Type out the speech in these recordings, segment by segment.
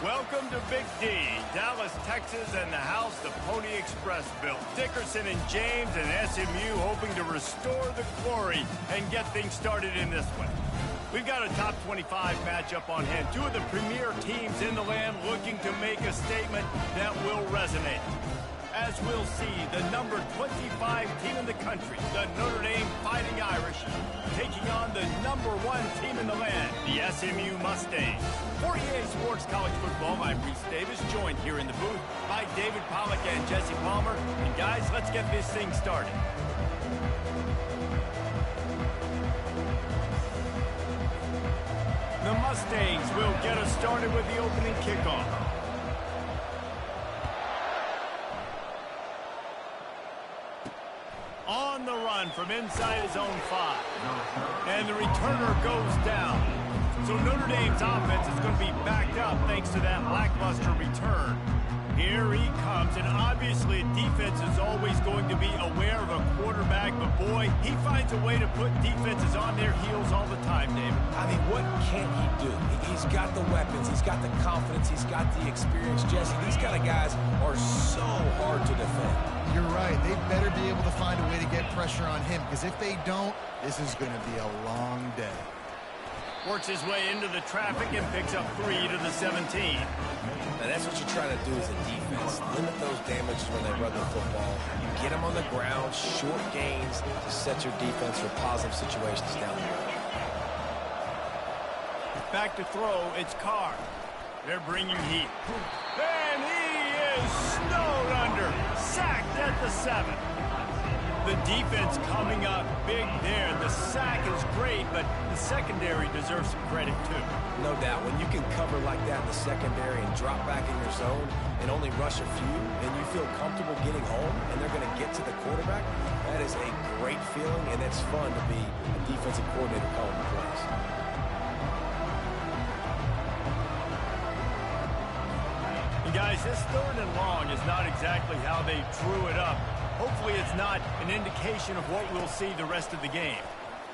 Welcome to Big D, Dallas, Texas, and the house the Pony Express built. Dickerson and James and SMU hoping to restore the glory and get things started in this one. We've got a top 25 matchup on hand. Two of the premier teams in the land looking to make a statement that will resonate. As we'll see, the number 25 team in the country, the Notre Dame Fighting Irish, taking on the number 1 team in the land, the SMU Mustangs. For EA Sports College Football, I'm Reese Davis, joined here in the booth by David Pollack and Jesse Palmer. And guys, let's get this thing started. The Mustangs will get us started with the opening kickoff. On the run from inside his own 5. And the returner goes down. So Notre Dame's offense is going to be backed up thanks to that lackluster return. Here he comes, and obviously defense is always going to be aware of a quarterback, but boy, he finds a way to put defenses on their heels all the time, David. I mean, what can't he do? He's got the weapons, he's got the confidence, he's got the experience. Jesse, these kind of guys are so hard to defend. You're right. They better be able to find a way to get pressure on him, because if they don't, this is going to be a long day. Works his way into the traffic and picks up 3 to the 17. Now that's what you're trying to do as a defense. Limit those damages when they run the football. You get them on the ground, short gains to set your defense for positive situations down the road. Back to throw, it's Carr. They're bringing heat. And he is snowed under. Sacked at the 7. The defense coming up big there. The sack is great, but the secondary deserves some credit too. No doubt. When you can cover like that in the secondary and drop back in your zone and only rush a few, and you feel comfortable getting home and they're going to get to the quarterback, that is a great feeling, and it's fun to be a defensive coordinator calling the plays. Guys, this 3rd and long is not exactly how they drew it up. Hopefully it's not an indication of what we'll see the rest of the game.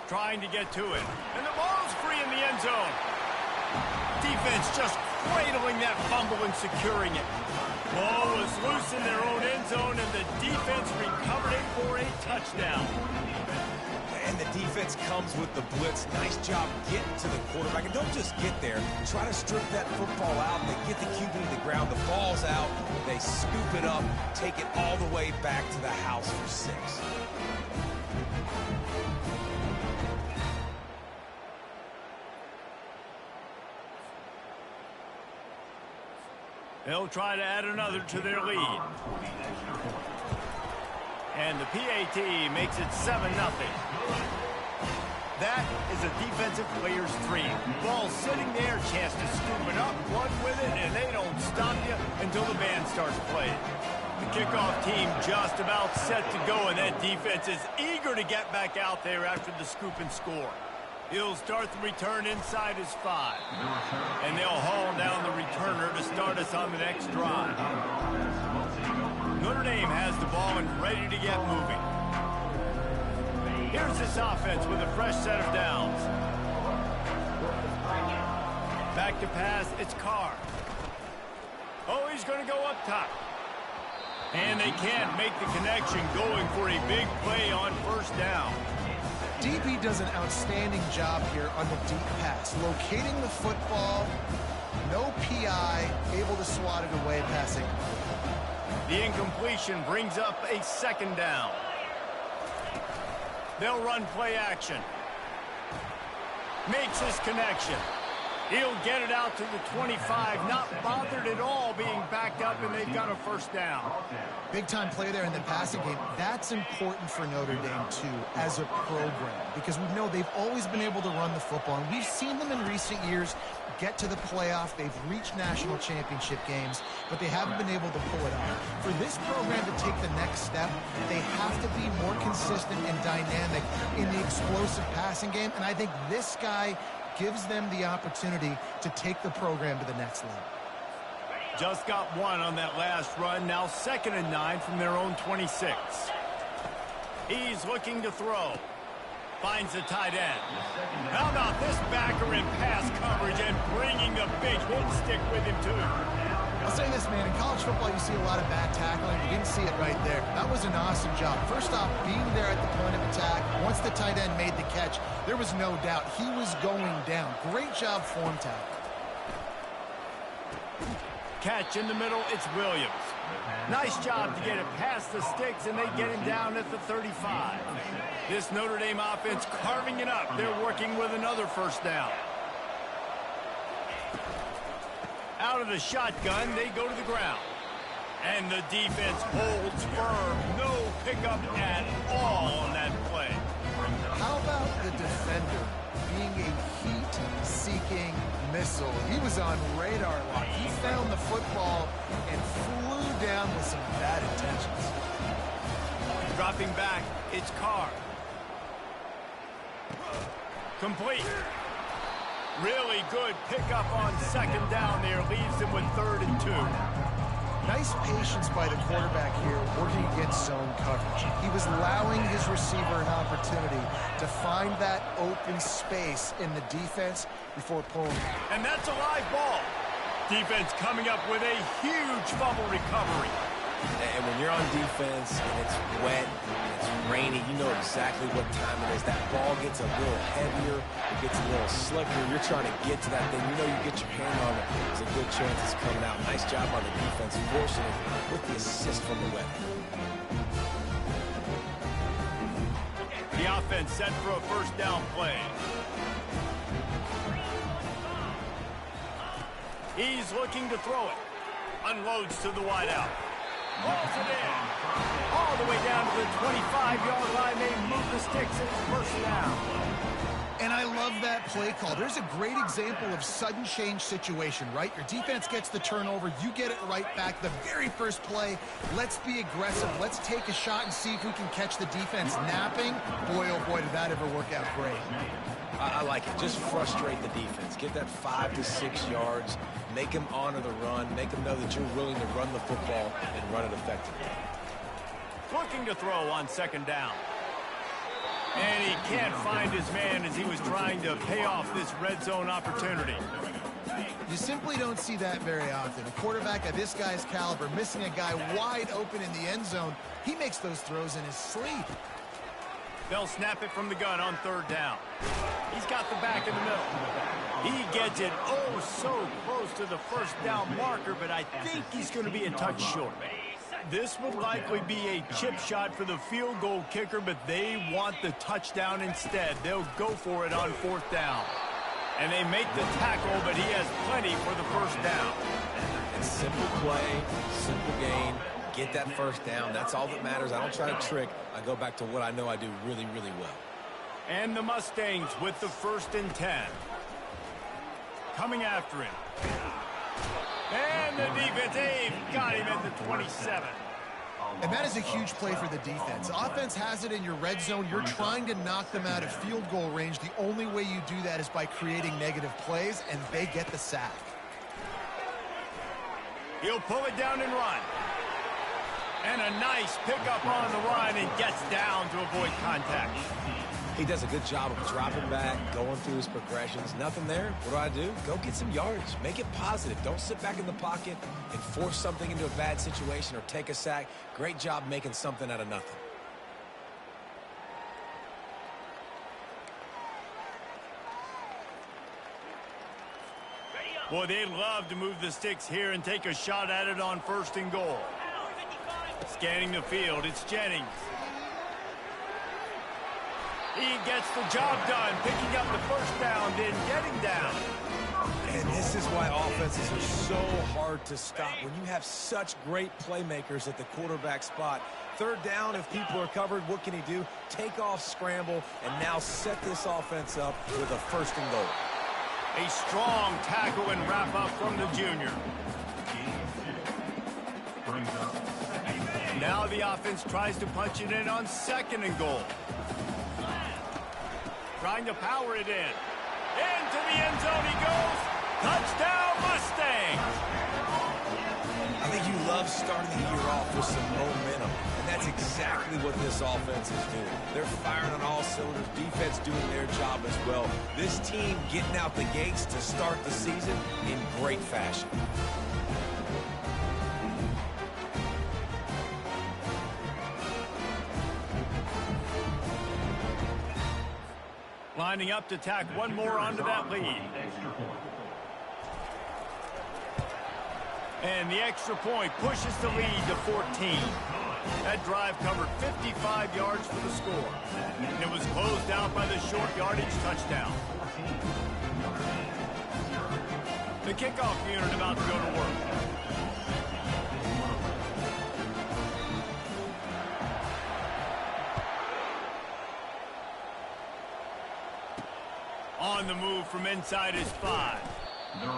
Trying to get to it. And the ball's free in the end zone. Defense just cradling that fumble and securing it. Ball was loose in their own end zone, and the defense recovered it for a touchdown. And the defense comes with the blitz. Nice job getting to the quarterback. And don't just get there. Try to strip that football out. They get the QB to the ground. The ball's out. They scoop it up, take it all the way back to the house for 6. They'll try to add another to their lead. And the PAT makes it 7-0. That is a defensive player's dream. Ball sitting there, chance to scoop it up, run with it, and they don't stop you until the band starts playing. The kickoff team just about set to go, and that defense is eager to get back out there after the scoop and score. He'll start the return inside his 5. And they'll haul down the returner to start us on the next drive. Notre Dame has the ball and ready to get moving. Here's this offense with a fresh set of downs. Back to pass, it's Carr. Oh, he's going to go up top. And they can't make the connection, going for a big play on 1st down. DB does an outstanding job here on the deep pass. Locating the football, no PI, able to swat it away passing. The incompletion brings up a 2nd down. They'll run play action. Makes his connection. He'll get it out to the 25, not bothered at all being backed up, and they've got a 1st down. Big-time play there in the passing game. That's important for Notre Dame, too, as a program, because we know they've always been able to run the football, and we've seen them in recent years get to the playoff. They've reached national championship games, but they haven't been able to pull it off. For this program to take the next step, they have to be more consistent and dynamic in the explosive passing game, and I think this guy gives them the opportunity to take the program to the next level. Just got 1 on that last run. Now 2nd and 9 from their own 26. He's looking to throw. Finds the tight end. How about this backer in pass coverage and bringing the big hit stick with him, too? I'll say this, man. In college football, you see a lot of bad tackling. You didn't see it right there. That was an awesome job. First off, being there at the point of attack. Once the tight end made the catch, there was no doubt he was going down. Great job form tackle. Catch in the middle, it's Williams. Nice job to get it past the sticks, and they get him down at the 35. This Notre Dame offense carving it up. They're working with another first down. Out of the shotgun, they go to the ground. And the defense holds firm. No pickup at all on that play. How about the defender being a heat-seeking missile? He was on radar lock. He found the football and flew down with some bad intentions. Dropping back, it's Carr. Complete. Really good pickup on second down there. Leaves them with 3rd and 2. Nice patience by the quarterback here working against zone coverage. He was allowing his receiver an opportunity to find that open space in the defense before pulling. And that's a live ball. Defense coming up with a huge fumble recovery. And when you're on defense and it's wet, it's rainy, you know exactly what time it is. That ball gets a little heavier, it gets a little slicker. You're trying to get to that thing. You know you get your hand on it. There's a good chance it's coming out. Nice job by the defense, forcing it with the assist from the wet. The offense set for a first down play. He's looking to throw it. Unloads to the wideout. Hauls it in. All the way down to the 25-yard line. They move the sticks and it's first down. And I love that play call. There's a great example of sudden change situation, right? Your defense gets the turnover. You get it right back. The very first play, let's be aggressive. Let's take a shot and see if we can catch the defense napping. Boy, oh boy, did that ever work out great. I like it. Just frustrate the defense. Get that 5 to 6 yards. Make them honor the run. Make them know that you're willing to run the football and run it effectively. Looking to throw on second down. And he can't find his man as he was trying to pay off this red zone opportunity. You simply don't see that very often. A quarterback of this guy's caliber missing a guy wide open in the end zone. He makes those throws in his sleep. They'll snap it from the gun on third down. He's got the back in the middle. He gets it oh so close to the first down marker, but I think he's going to be a touch short. This would likely be a chip shot for the field goal kicker, but they want the touchdown instead. They'll go for it on fourth down. And they make the tackle, but he has plenty for the first down. It's simple play, simple gain. Get that first down. That's all that matters. I don't try to trick. I go back to what I know I do really, really well. And the Mustangs with the 1st and 10. Coming after him. And the defense, they've got him at the 27. And that is a huge play for the defense. Offense has it in your red zone. You're trying to knock them out of field goal range. The only way you do that is by creating negative plays, and they get the sack. He'll pull it down and run. And a nice pickup on the run and gets down to avoid contact. He does a good job of dropping back, going through his progressions. Nothing there. What do? Go get some yardage. Make it positive. Don't sit back in the pocket and force something into a bad situation or take a sack. Great job making something out of nothing. Boy, they'd love to move the sticks here and take a shot at it on 1st and goal. Scanning the field, it's Jennings. He gets the job done, picking up the first down, then getting down. And this is why offenses are so hard to stop. When you have such great playmakers at the quarterback spot, third down, if people are covered, what can he do? Take off, scramble, and now set this offense up with a 1st and goal. A strong tackle and wrap up from the junior. Now the offense tries to punch it in on 2nd and goal. Trying to power it in. Into the end zone he goes. Touchdown, Mustangs! I think you love starting the year off with some momentum, and that's exactly what this offense is doing. They're firing on all cylinders, defense doing their job as well. This team getting out the gates to start the season in great fashion. Lining up to tack one more onto that lead. And the extra point pushes the lead to 14. That drive covered 55 yards for the score. And it was closed out by the short yardage touchdown. The kickoff unit about to go to work. On the move from inside his 5.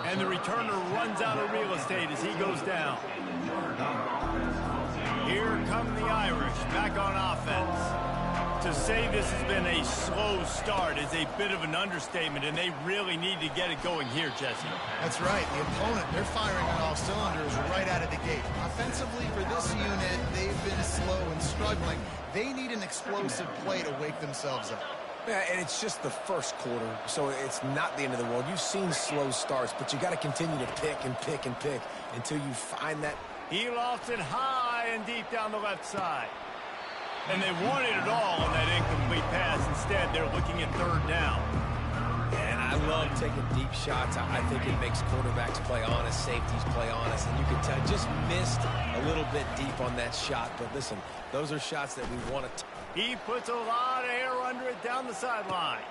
And the returner runs out of real estate as he goes down. Here come the Irish back on offense. To say this has been a slow start is a bit of an understatement, and they really need to get it going here, Jesse. That's right. The opponent, they're firing on all cylinders right out of the gate. Offensively, for this unit, they've been slow and struggling. They need an explosive play to wake themselves up. Yeah, and it's just the first quarter, so it's not the end of the world. You've seen slow starts, but you got to continue to pick and pick and pick until you find that. He lost it high and deep down the left side. And they wanted it all on that incomplete pass. Instead, they're looking at third down. And I love taking deep shots. I think it makes quarterbacks play honest, safeties play honest, and you can tell just missed a little bit deep on that shot. But listen, those are shots that we want to. He puts a lot of air under it down the sideline.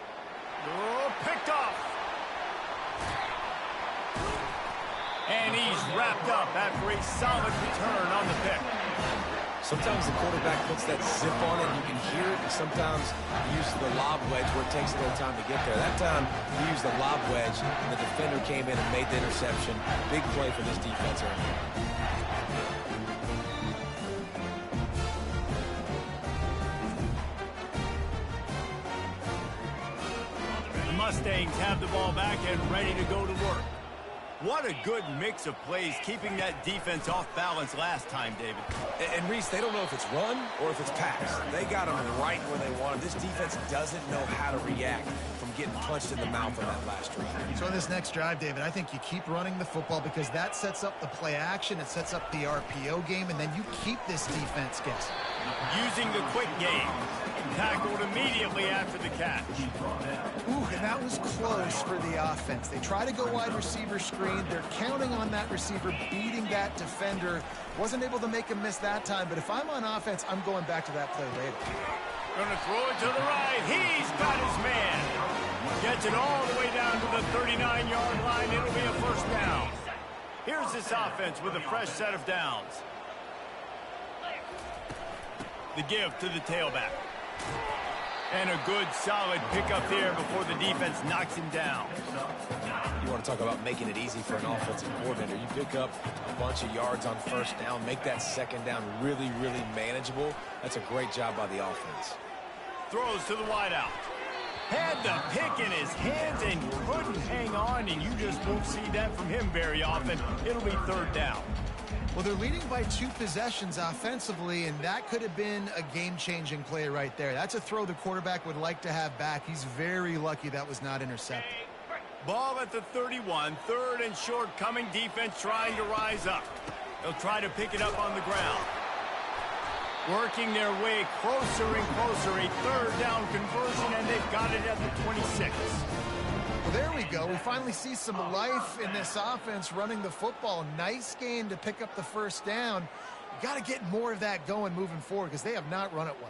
Oh, picked off. And he's wrapped up after a solid return on the pick. Sometimes the quarterback puts that zip on it, you can hear it, and sometimes he uses the lob wedge where it takes a little time to get there. That time, he used the lob wedge, and the defender came in and made the interception. Big play for this defense right here. Mustangs have the ball back and ready to go to work. What a good mix of plays keeping that defense off balance last time, David. And Reese, they don't know if it's run or if it's pass. They got them right where they want them. This defense doesn't know how to react from getting punched in the mouth on that last drive. So in this next drive, David, I think you keep running the football because that sets up the play action, it sets up the RPO game, and then you keep this defense guessing. Using the quick game. Tackled immediately after the catch. Ooh, and that was close for the offense. They try to go wide receiver screen. They're counting on that receiver beating that defender. Wasn't able to make him miss that time, but if I'm on offense, I'm going back to that play later. Gonna throw it to the right. He's got his man. Gets it all the way down to the 39-yard line. It'll be a first down. Here's this offense with a fresh set of downs. The give to the tailback. And a good, solid pickup there before the defense knocks him down. You want to talk about making it easy for an offensive coordinator. You pick up a bunch of yards on first down, make that second down really, really manageable. That's a great job by the offense. Throws to the wideout. Had the pick in his hands and couldn't hang on, and you just won't see that from him very often. It'll be third down. Well, they're leading by 2 possessions offensively, and that could have been a game-changing play right there. That's a throw the quarterback would like to have back. He's very lucky that was not intercepted. Ball at the 31, third and short, coming defense trying to rise up. They'll try to pick it up on the ground. Working their way closer and closer, a third down conversion, and they've got it at the 26. Well, there we go. We finally see some life in this offense running the football. Nice gain to pick up the first down. You got to get more of that going moving forward because they have not run it well.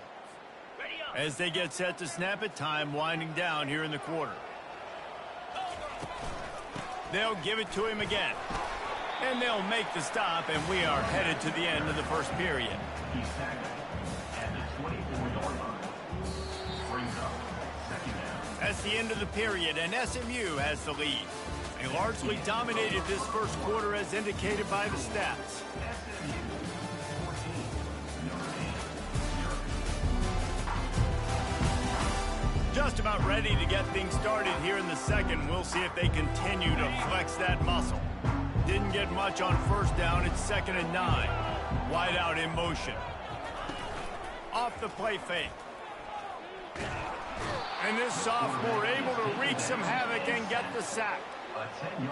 As they get set to snap it, time winding down here in the quarter. They'll give it to him again. And they'll make the stop, and we are headed to the end of the first period. That's the end of the period, and SMU has the lead. They largely dominated this first quarter as indicated by the stats. Just about ready to get things started here in the second. We'll see if they continue to flex that muscle. didn't get much on first down. It's 2nd and 9. Wide out in motion. Off the play fake. And this sophomore able to wreak some havoc and get the sack.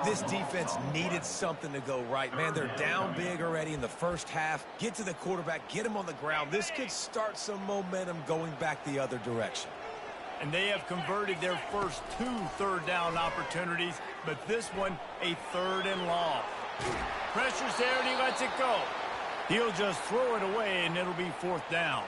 This defense needed something to go right. Man, they're down big already in the first half. Get to the quarterback, get him on the ground. This could start some momentum going back the other direction. And they have converted their first 2 third-down opportunities, but this one a 3rd and long. Pressure's there, and he lets it go. He'll just throw it away, and it'll be 4th down.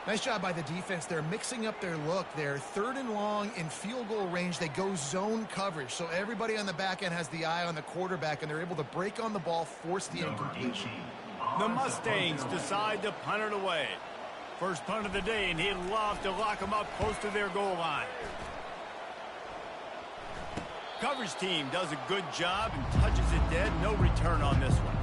Nice job by the defense. They're mixing up their look. They're 3rd and long in field goal range. They go zone coverage, so everybody on the back end has the eye on the quarterback, and they're able to break on the ball, force the incompletion. The Mustangs decide to punt it away. First punt of the day, and he'd love to lock them up close to their goal line. Coverage team does a good job and touches it dead. No return on this one.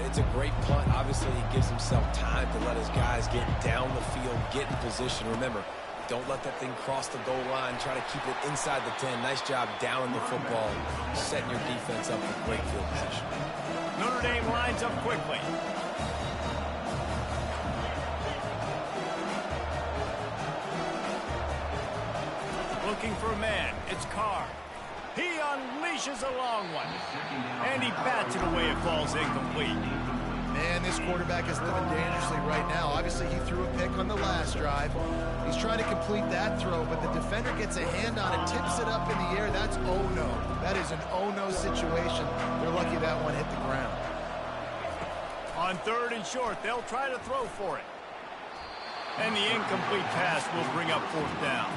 It's a great punt. Obviously, he gives himself time to let his guys get down the field, get in position. Remember, don't let that thing cross the goal line. Try to keep it inside the 10. Nice job down in the football, setting your defense up for great field position. Notre Dame lines up quickly. Looking for a man. It's Carr. He unleashes a long one. And he bats it away. It falls incomplete. Man, this quarterback is living dangerously right now. Obviously, he threw a pick on the last drive. He's trying to complete that throw, but the defender gets a hand on it, tips it up in the air. That's oh-no. That is an oh-no situation. They're lucky that one hit the ground. On 3rd and short, they'll try to throw for it. And the incomplete pass will bring up 4th down.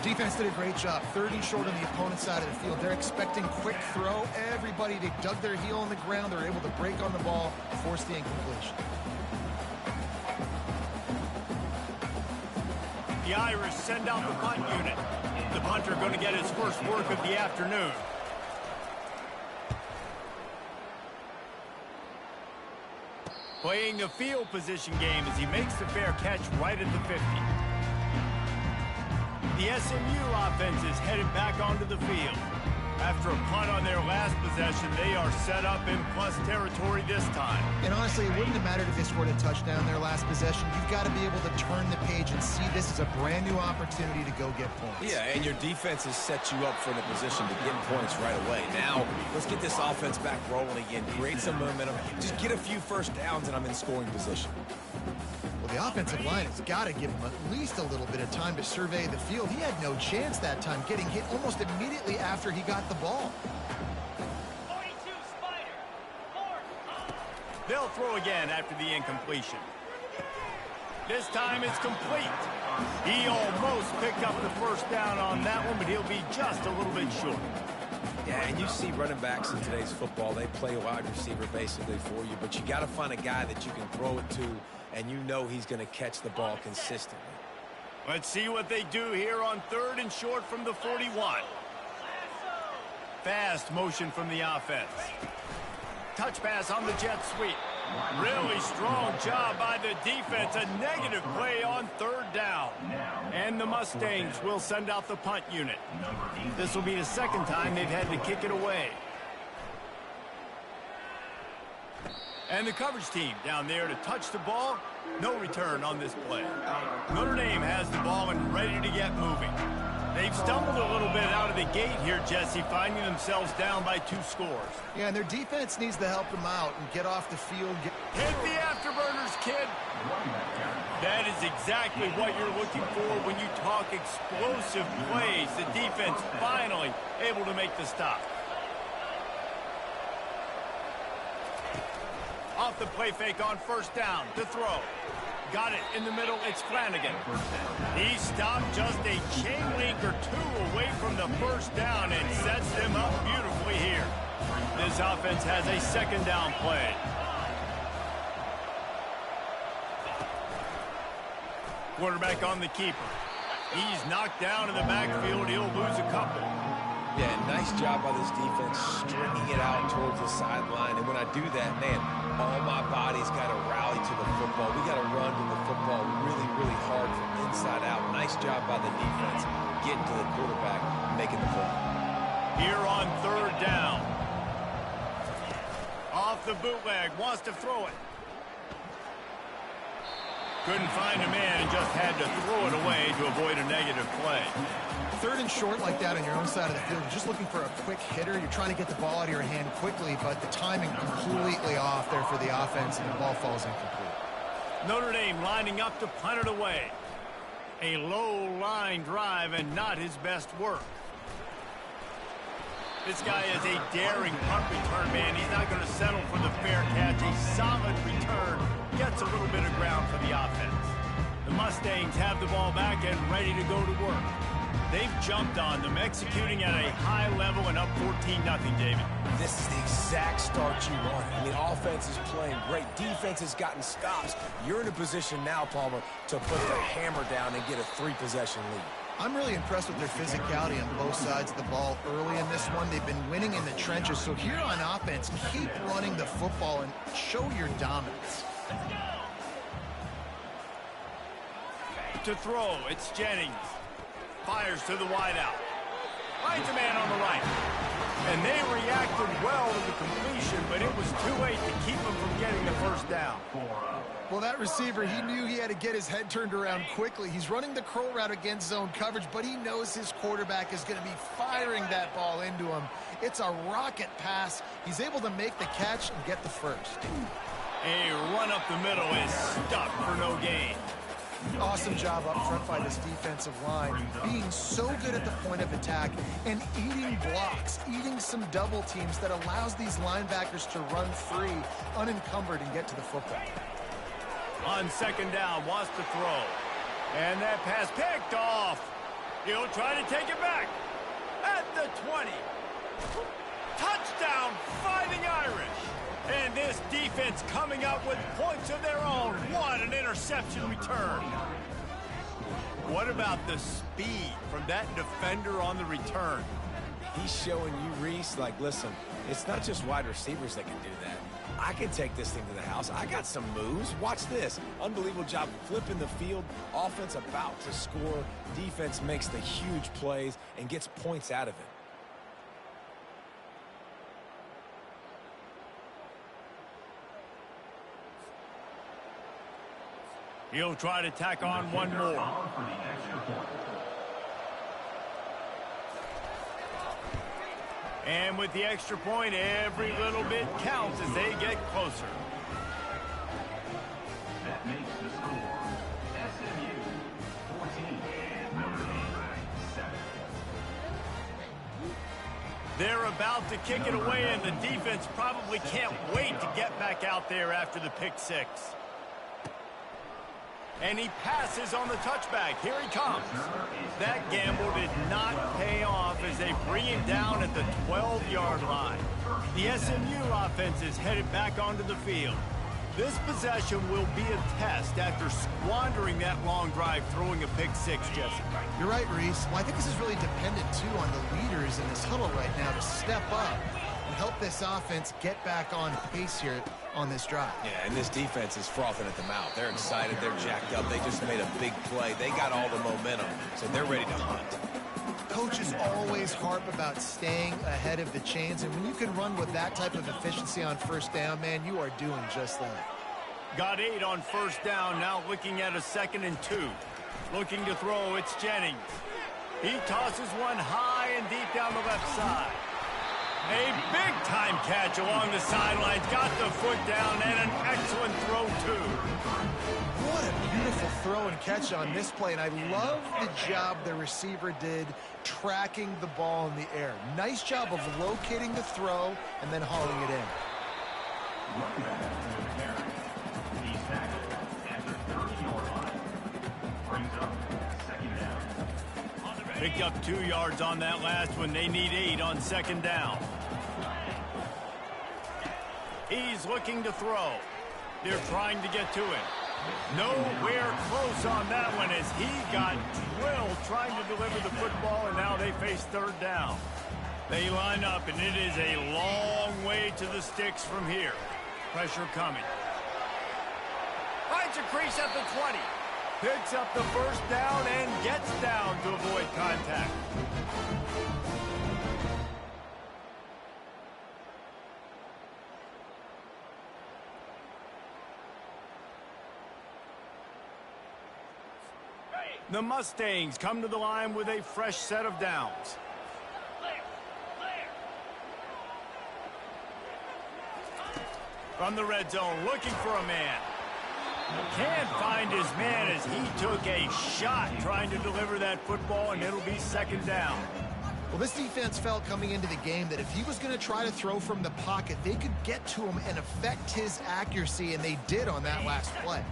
Defense did a great job. 3rd and short on the opponent's side of the field. They're expecting quick throw. Everybody, they dug their heel on the ground. They're able to break on the ball, force the incompletion. The Irish send out the punt unit. The punter going to get his first work of the afternoon. Playing a field position game as he makes the fair catch right at the 50. The SMU offense is headed back onto the field. After a punt on their last possession, they are set up in plus territory this time. And honestly, it wouldn't have mattered if they scored a touchdown their last possession. You've got to be able to turn the page and see this as a brand new opportunity to go get points. Yeah, and your defense has set you up for the position to get points right away. Now, let's get this offense back rolling again, create some momentum, just get a few first downs, and I'm in scoring position. Well, the offensive line has got to give him at least a little bit of time to survey the field. He had no chance that time, getting hit almost immediately after he got the ball. 42 Spider. They'll throw again after the incompletion. This time it's complete. He almost picked up the first down on that one, but he'll be just a little bit short. Yeah, and you see running backs in today's football, they play a wide receiver basically for you, but you got to find a guy that you can throw it to, and you know he's going to catch the ball consistently. Let's see what they do here on 3rd and short from the 41. Fast motion from the offense. Touch pass on the jet sweep. Really strong job by the defense. A negative play on 3rd down. And the Mustangs will send out the punt unit. This will be the second time they've had to kick it away. And the coverage team down there to touch the ball. No return on this play. Notre Dame has the ball and ready to get moving. They've stumbled a little bit out of the gate here, Jesse, finding themselves down by 2 scores. Yeah, and their defense needs to help them out and get off the field. Hit the afterburners, kid. That is exactly what you're looking for when you talk explosive plays. The defense finally able to make the stop. Off the play fake on 1st down to throw. Got it in the middle. It's Flanagan. He stopped just a chain link or 2 away from the 1st down and sets them up beautifully here. This offense has a 2nd down play. Quarterback on the keeper. He's knocked down in the backfield. He'll lose a couple. Yeah, nice job by this defense stringing it out towards the sideline. And when I do that, man, all my body's got to rally to the football. We got to run to the football really, really hard from inside out. Nice job by the defense getting to the quarterback, making the play. Here on 3rd down. off the bootleg, wants to throw it. Couldn't find a man and just had to throw it away to avoid a negative play. 3rd and short like that on your own side of the field, you're just looking for a quick hitter. You're trying to get the ball out of your hand quickly, but the timing completely off there for the offense, and the ball falls incomplete. Notre Dame lining up to punt it away. A low line drive and not his best work. This guy is a daring punt return man. He's not going to settle for the fair catch. A solid return gets a little bit of ground for the offense. The Mustangs have the ball back and ready to go to work. They've jumped on them, executing at a high level and up 14-0, David. This is the exact start you want. I mean, offense is playing great. Defense has gotten stops. You're in a position now, Palmer, to put the hammer down and get a 3-possession lead. I'm really impressed with their physicality on both sides of the ball early in this one. They've been winning in the trenches. So here on offense, keep running the football and show your dominance. To throw, it's Jennings. Fires to the wideout. Finds a man on the right. And they reacted well to the completion, but it was too late to keep them from getting the first down. Well, that receiver, he knew he had to get his head turned around quickly. He's running the crow route against zone coverage, but he knows his quarterback is going to be firing that ball into him. It's a rocket pass. He's able to make the catch and get the first. A run up the middle is stuck for no gain. Awesome job up front by this defensive line, being so good at the point of attack and eating blocks, eating some double teams that allows these linebackers to run free, unencumbered, and get to the football. On 2nd down, wants to throw. And that pass picked off. He'll try to take it back. At the 20. Touchdown, Fighting Irish. And this defense coming up with points of their own. What an interception return. What about the speed from that defender on the return? He's showing you, Reese, like, listen, it's not just wide receivers that can do that. I can take this thing to the house. I got some moves. Watch this. Unbelievable job flipping the field. Offense about to score. Defense makes the huge plays and gets points out of it. He'll try to tack on one more. And with the extra point, every little bit counts as they get closer. That makes the score SMU 14, Notre Dame 7. They're about to kick it away, and the defense probably can't wait to get back out there after the pick six. And he passes on the touchback. Here he comes. That gamble did not pay off as they bring him down at the 12-yard line. The SMU offense is headed back onto the field. This possession will be a test after squandering that long drive throwing a pick six, Jesse. You're right, Reese. Well, I think this is really dependent, too, on the leaders in this huddle right now to step up and help this offense get back on pace here on this drive. Yeah, and this defense is frothing at the mouth. They're excited. They're jacked up. They just made a big play. They got all the momentum, so they're ready to hunt. Coaches always harp about staying ahead of the chains, and when you can run with that type of efficiency on 1st down, man, you are doing just that. Got 8 on 1st down, now looking at a 2nd and 2. Looking to throw, it's Jennings. He tosses one high and deep down the left side. A big-time catch along the sidelines, got the foot down, and an excellent throw, too. What a beautiful throw and catch on this play, and I love the job the receiver did tracking the ball in the air. Nice job of locating the throw and then hauling it in. He's tackled at the 30-yard line. Brings up 2nd down. Picked up 2 yards on that last one. They need 8 on 2nd down. He's looking to throw. They're trying to get to it. Nowhere close on that one as he got drilled trying to deliver the football, and now they face 3rd down. They line up, and it is a long way to the sticks from here. Pressure coming. Finds a crease at the 20. Picks up the 1st down and gets down to avoid contact. The Mustangs come to the line with a fresh set of downs. From the red zone, looking for a man. Can't find his man as he took a shot trying to deliver that football, and it'll be second down. Well, this defense felt coming into the game that if he was going to try to throw from the pocket, they could get to him and affect his accuracy, and they did on that last play.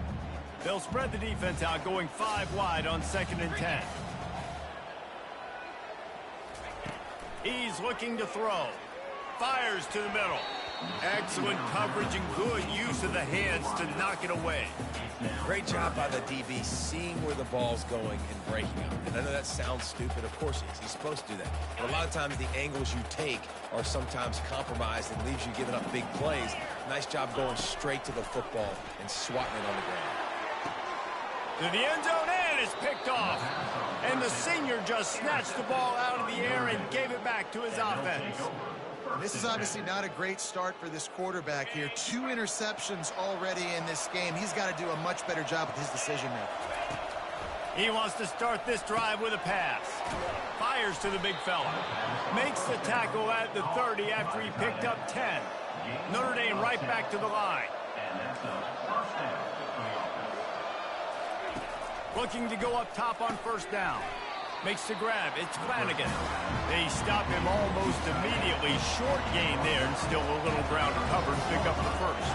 They'll spread the defense out, going 5 wide on 2nd and 10. He's looking to throw. Fires to the middle. Excellent coverage and good use of the hands to knock it away. Great job by the DB seeing where the ball's going and breaking it. And I know that sounds stupid. Of course he is. He's supposed to do that. But a lot of times the angles you take are sometimes compromised and leaves you giving up big plays. Nice job going straight to the football and swatting it on the ground. To the end zone, and it's picked off. And the senior just snatched the ball out of the air and gave it back to his offense. This is obviously not a great start for this quarterback here. 2 interceptions already in this game. He's got to do a much better job with his decision-making. He wants to start this drive with a pass. Fires to the big fella. Makes the tackle at the 30 after he picked up 10. Notre Dame right back to the line. Looking to go up top on first down. Makes the grab. It's Flanagan. They stop him almost immediately. Short gain there and still a little ground to cover to pick up the first.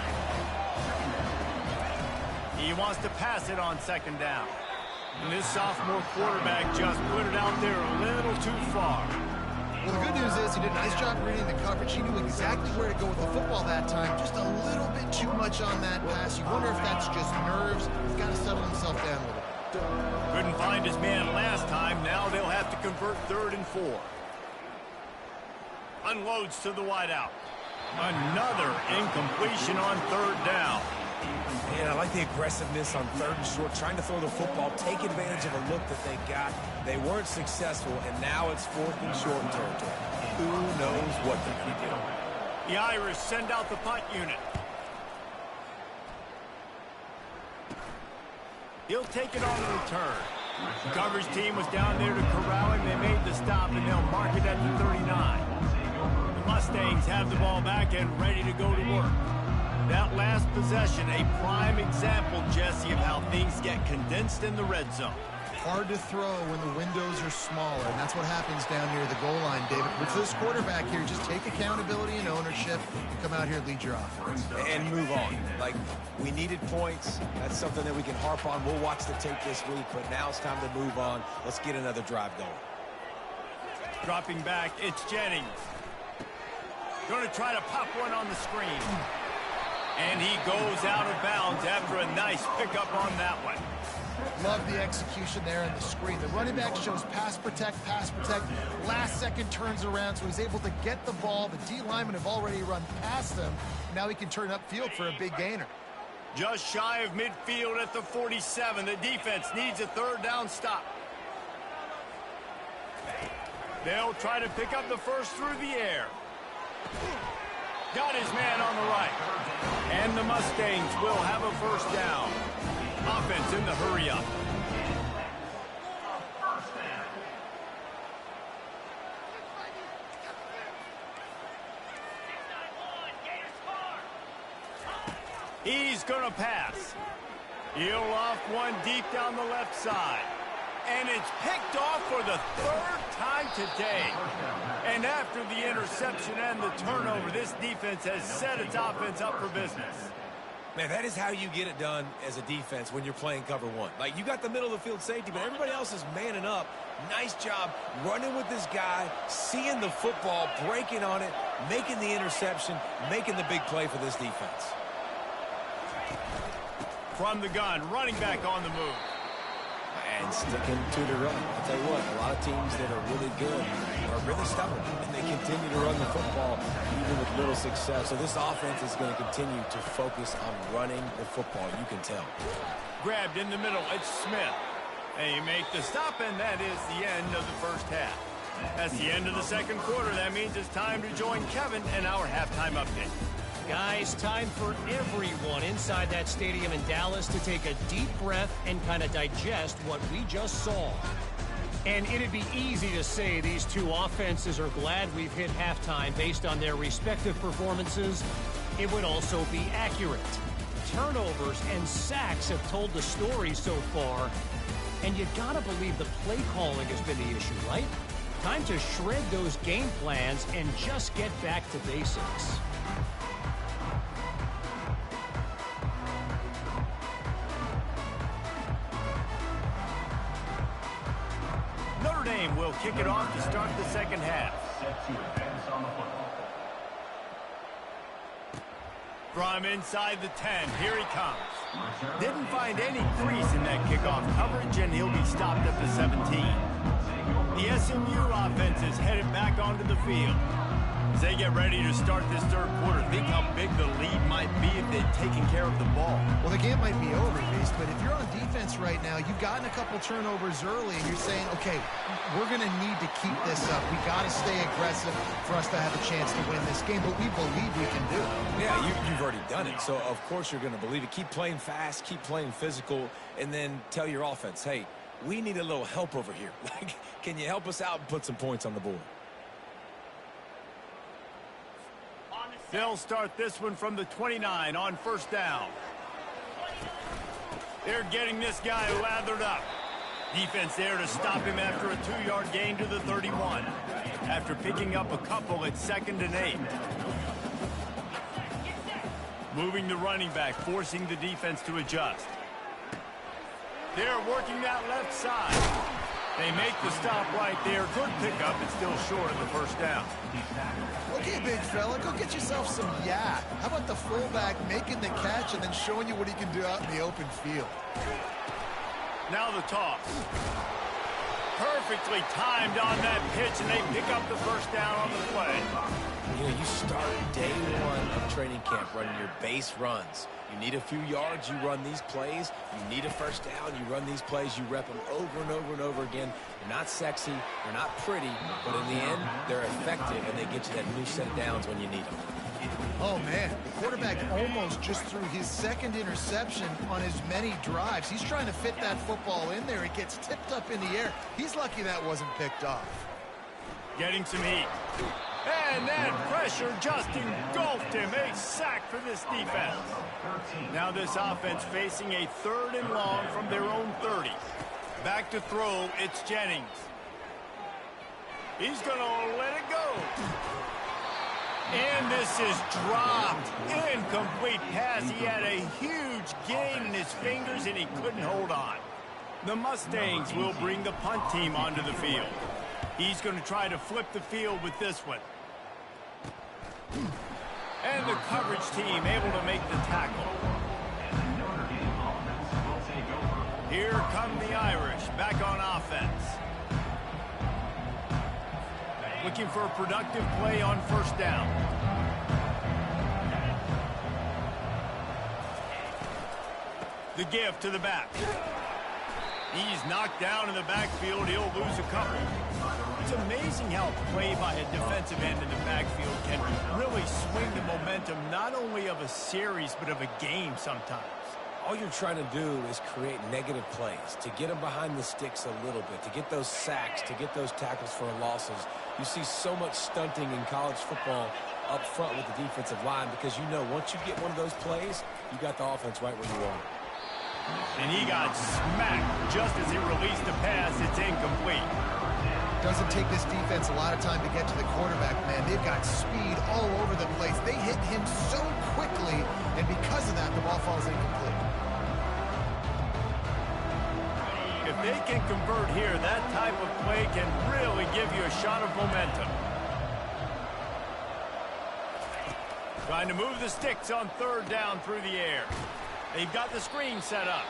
He wants to pass it on 2nd down. And this sophomore quarterback just put it out there a little too far. Well, the good news is he did a nice job reading the coverage. He knew exactly where to go with the football that time. Just a little bit too much on that pass. You wonder if that's just nerves. He's got to settle himself down a little. Couldn't find his man last time. Now they'll have to convert 3rd and 4. Unloads to the wideout. Another incompletion on 3rd down. And I like the aggressiveness on 3rd and short, trying to throw the football, take advantage of a look that they got. They weren't successful, and now it's 4th and short territory. Who knows what they're going to do? The Irish send out the punt unit. He'll take it on the return. The coverage team was down there to corral him. They made the stop, and they'll mark it at the 39. The Mustangs have the ball back and ready to go to work. That last possession, a prime example, Jesse, of how things get condensed in the red zone. Hard to throw when the windows are smaller, and that's what happens down near the goal line, David. But for this quarterback here, just take accountability and ownership and come out here and lead your offense. And move on. Like, we needed points. That's something that we can harp on. We'll watch the tape this week, but now it's time to move on. Let's get another drive going. Dropping back, it's Jennings. Going to try to pop one on the screen. And he goes out of bounds after a nice pickup on that one. Love the execution there on the screen. The running back shows pass protect, last second turns around, so he's able to get the ball. The D linemen have already run past him. Now he can turn upfield for a big gainer. Just shy of midfield at the 47. The defense needs a 3rd down stop. They'll try to pick up the first through the air. Got his man on the right. And the Mustangs will have a 1st down. Offense in the hurry up. He's going to pass. He'll off one deep down the left side. And it's picked off for the 3rd time today. And after the interception and the turnover, this defense has set its offense up for business. Man, that is how you get it done as a defense when you're playing cover 1. Like, you got the middle of the field safety, but everybody else is manning up. Nice job running with this guy, seeing the football, breaking on it, making the interception, making the big play for this defense. From the gun, running back on the move. And sticking to the run. I'll tell you what, a lot of teams that are really good are really stubborn, and they continue to run the football even with little success. So this offense is going to continue to focus on running the football. You can tell. Grabbed in the middle, it's Smith. They make the stop, and that is the end of the 1st half. That's the end of the 2nd quarter. That means it's time to join Kevin in our halftime update. Guys, time for everyone inside that stadium in Dallas to take a deep breath and kind of digest what we just saw. And it'd be easy to say these two offenses are glad we've hit halftime based on their respective performances. It would also be accurate. Turnovers and sacks have told the story so far. And you gotta believe the play calling has been the issue, right? Time to shred those game plans and just get back to basics. Notre Dame will kick it off to start the second half. Set to advance on the football. From inside the 10, here he comes. Didn't find any crease in that kickoff coverage, and he'll be stopped at the 17. The SMU offense is headed back onto the field. As they get ready to start this third quarter, think how big the lead might be if they'd taken care of the ball. Well, the game might be over, Beast, but if you're on defense right now, you've gotten a couple turnovers early, and you're saying, okay, we're going to need to keep this up. We got to stay aggressive for us to have a chance to win this game, but we believe we can do it. Yeah, you've already done it, so of course you're going to believe it. Keep playing fast, keep playing physical, and then tell your offense, hey, we need a little help over here. Like, can you help us out and put some points on the board? They'll start this one from the 29 on first down. They're getting this guy lathered up. Defense there to stop him after a 2-yard gain to the 31. After picking up a couple at 2nd and 8. Moving the running back, forcing the defense to adjust. They're working that left side. They make the stop right there. Good pickup, but still short of the first down. Okay, big fella, go get yourself some yak. How about the fullback making the catch and then showing you what he can do out in the open field? Now the toss. Perfectly timed on that pitch, and they pick up the first down on the play. You know, you start day one of training camp running your base runs. You need a few yards, you run these plays. You need a first down, you run these plays. You rep them over and over and over again. They're not sexy, they're not pretty, but in the end, they're effective, and they get you that new set of downs when you need them. Oh, man, the quarterback almost just threw his second interception on as many drives. He's trying to fit that football in there. It gets tipped up in the air. He's lucky that wasn't picked off. Getting some heat. And that pressure just engulfed him. A sack for this defense. Now this offense facing a 3rd and long from their own 30. Back to throw, it's Jennings. He's going to let it go. And this is dropped. Incomplete pass. He had a huge gain in his fingers, and he couldn't hold on. The Mustangs will bring the punt team onto the field. He's going to try to flip the field with this one. And the coverage team able to make the tackle. Here come the Irish back on offense. Looking for a productive play on first down. The give to the back. He's knocked down in the backfield. He'll lose a couple. It's amazing how a play by a defensive end in the backfield can really swing the momentum not only of a series but of a game sometimes. All you're trying to do is create negative plays, to get them behind the sticks a little bit, to get those sacks, to get those tackles for losses. You see so much stunting in college football up front with the defensive line because you know once you get one of those plays, you got the offense right where you want it. And he got smacked just as he released the pass. It's incomplete. Doesn't take this defense a lot of time to get to the quarterback, man. They've got speed all over the place. They hit him so quickly, and because of that, the ball falls incomplete. If they can convert here, that type of play can really give you a shot of momentum. Trying to move the sticks on 3rd down through the air. They've got the screen set up.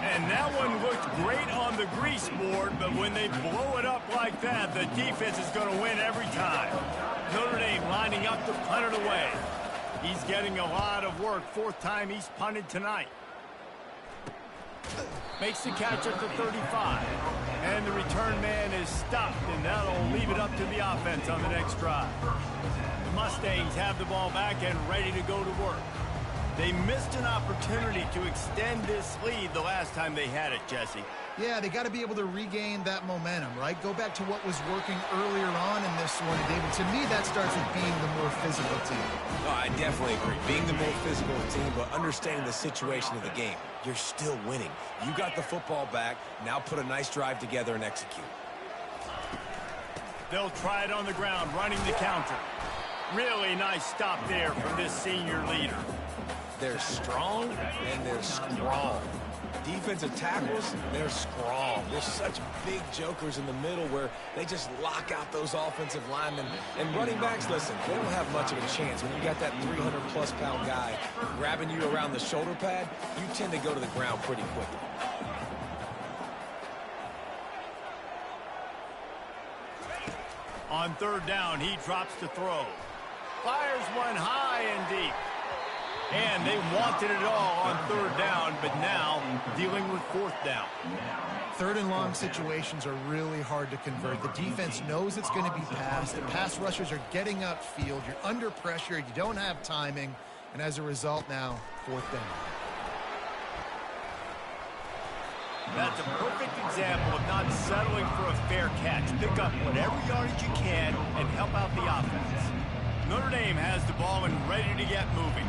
And that one looked great on the grease board, but when they blow it up like that, the defense is going to win every time. Notre Dame lining up to punt it away. He's getting a lot of work. 4th time he's punted tonight. Makes the catch at the 35. And the return man is stopped, and that'll leave it up to the offense on the next drive. The Mustangs have the ball back and ready to go to work. They missed an opportunity to extend this lead the last time they had it, Jesse. Yeah, they got to be able to regain that momentum, right? Go back to what was working earlier on in this one, David. To me, that starts with being the more physical team. Oh, I definitely agree. Being the more physical team, but understanding the situation of the game. You're still winning. You got the football back. Now put a nice drive together and execute. They'll try it on the ground, running the counter. Really nice stop there from this senior leader. They're strong and they're strong. Defensive tackles, they're strong. There's such big jokers in the middle where they just lock out those offensive linemen. And running backs, listen, they don't have much of a chance. When you got that 300-plus pound guy grabbing you around the shoulder pad, you tend to go to the ground pretty quickly. On third down, he drops to throw. Fires one high and deep. And they wanted it all on third down, but now dealing with fourth down. Third and long situations are really hard to convert. The defense knows it's going to be passed. The pass rushers are getting upfield. You're under pressure. You don't have timing. And as a result now, fourth down. That's a perfect example of not settling for a fair catch. Pick up whatever yardage you can and help out the offense. Notre Dame has the ball and ready to get moving.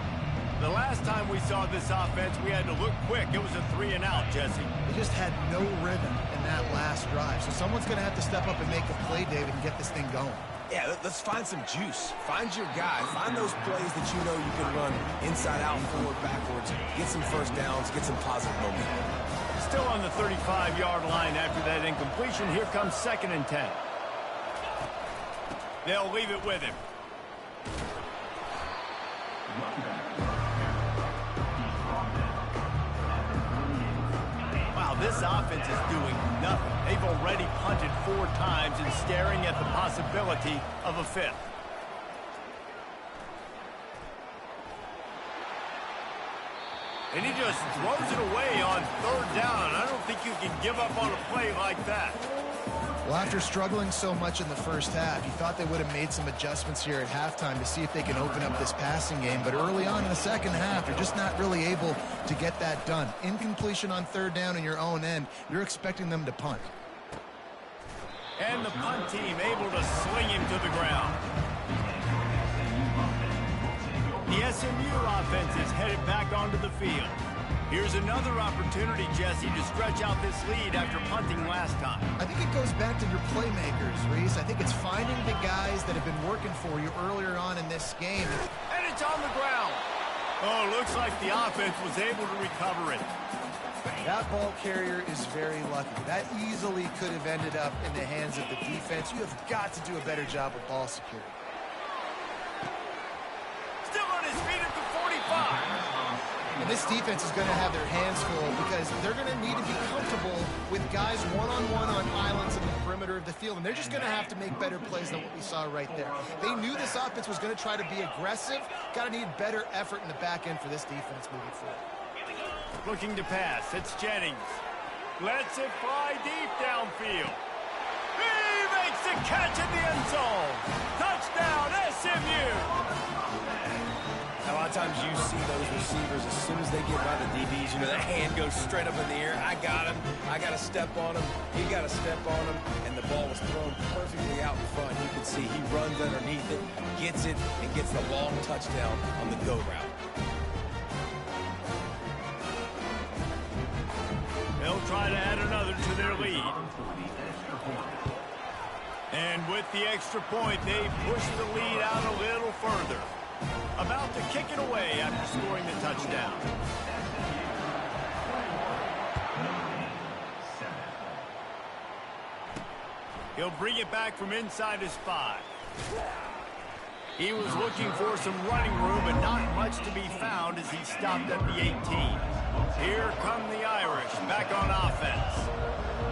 The last time we saw this offense, we had to look quick. It was a 3-and-out, Jesse. They just had no rhythm in that last drive. So someone's going to have to step up and make a play, David, and get this thing going. Yeah, let's find some juice. Find your guy. Find those plays that you know you can run inside out, forward, backwards. Get some first downs. Get some positive momentum. Still on the 35-yard line after that incompletion. Here comes 2nd and 10. They'll leave it with him. Wow, this offense is doing nothing. They've already punted 4 times and staring at the possibility of a 5th. And he just throws it away on third down. I don't think you can give up on a play like that. Well, after struggling so much in the first half, you thought they would have made some adjustments here at halftime to see if they can open up this passing game. But early on in the second half, they're just not really able to get that done. Incompletion on third down in your own end, you're expecting them to punt. And the punt team able to sling him to the ground. The SMU offense is headed back onto the field. Here's another opportunity, Jesse, to stretch out this lead after punting last time. I think it goes back to your playmakers, Reese. I think it's finding the guys that have been working for you earlier on in this game. And it's on the ground. Oh, looks like the offense was able to recover it. That ball carrier is very lucky. That easily could have ended up in the hands of the defense. You have got to do a better job of ball security. Still on his feet at the 45. And this defense is going to have their hands full because they're going to need to be comfortable with guys one-on-one on islands in the perimeter of the field. And they're just going to have to make better plays than what we saw right there. They knew this offense was going to try to be aggressive. Got to need better effort in the back end for this defense moving forward. Looking to pass. It's Jennings. Lets it fly deep downfield. He makes the catch in the end zone. Touchdown, SMU. A lot of times you see those receivers, as soon as they get by the DBs, you know, that hand goes straight up in the air. I got him. I got to step on him. He got to step on him. And the ball was thrown perfectly out in front. You can see he runs underneath it, gets it, and gets the long touchdown on the go route. They'll try to add another to their lead. And with the extra point, they push the lead out a little further. About to kick it away after scoring the touchdown. He'll bring it back from inside his 5. He was looking for some running room, but not much to be found as he stopped at the 18. Here come the Irish, back on offense.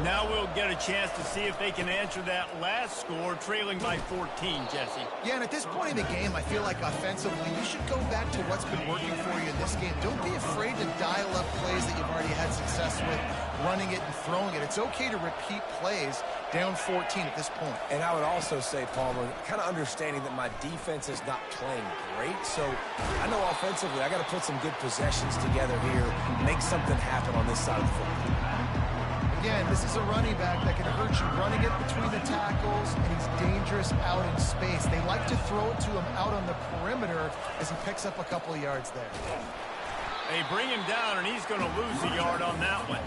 Now we'll get a chance to see if they can answer that last score, trailing by 14, Jesse. Yeah, and at this point in the game, I feel like offensively, you should go back to what's been working for you in this game. Don't be afraid to dial up plays that you've already had success with running it and throwing it. It's okay to repeat plays down 14 at this point. And I would also say, Palmer, kind of understanding that my defense is not playing great. So I know offensively I got to put some good possessions together here, make something happen on this side of the football. Again, this is a running back that can hurt you running it between the tackles, and he's dangerous out in space. They like to throw it to him out on the perimeter as he picks up a couple of yards there. They bring him down, and he's going to lose a yard on that one.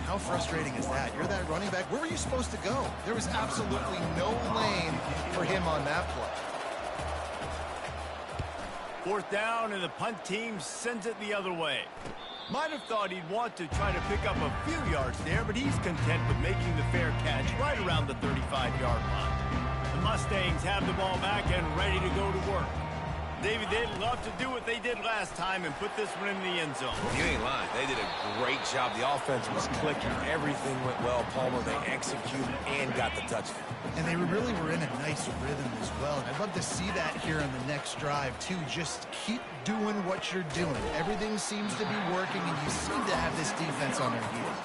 How frustrating is that? You're that running back. Where were you supposed to go? There was absolutely no lane for him on that play. 4th down, and the punt team sends it the other way. Might have thought he'd want to try to pick up a few yards there, but he's content with making the fair catch right around the 35-yard line. The Mustangs have the ball back and ready to go to work. David, they'd love to do what they did last time and put this one in the end zone. You ain't lying. They did a great job. The offense was clicking. Everything went well. Palmer, they executed and got the touchdown. And they really were in a nice rhythm as well. And I'd love to see that here on the next drive, too. Just keep doing what you're doing. Everything seems to be working, and you seem to have this defense on their heels.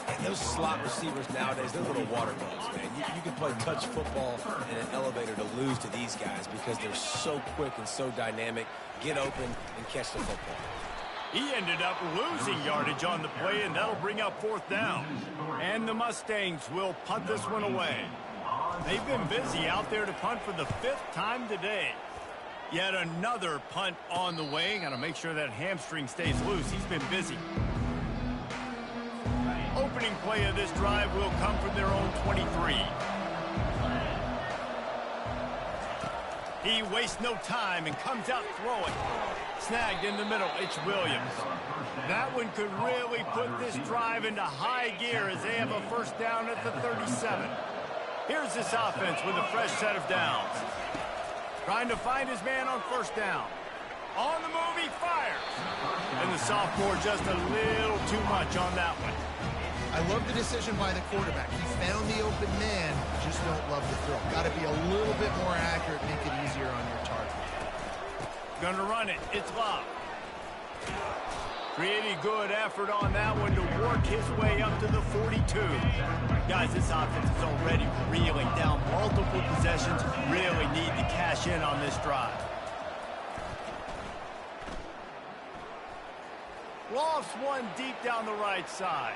And those slot receivers nowadays, they're little water bugs, man. You can play touch football in an elevator to lose to these guys because they're so quick and so dynamic. Get open and catch the football. He ended up losing yardage on the play, and that'll bring up 4th down. And the Mustangs will punt this one away. They've been busy out there to punt for the 5th time today. Yet another punt on the way. Got to make sure that hamstring stays loose. He's been busy. Opening play of this drive will come from their own 23. He wastes no time and comes out throwing. Snagged in the middle, it's Williams. That one could really put this drive into high gear as they have a 1st down at the 37. Here's this offense with a fresh set of downs. Trying to find his man on 1st down. On the move, he fires. And the sophomore just a little too much on that one. I love the decision by the quarterback. He found the open man, just don't love the throw. Got to be a little bit more accurate, make it easier on your target. Gonna run it. It's Love. Pretty good effort on that one to work his way up to the 42. Guys, this offense is already reeling down multiple possessions. Really need to cash in on this drive. Lofts one deep down the right side.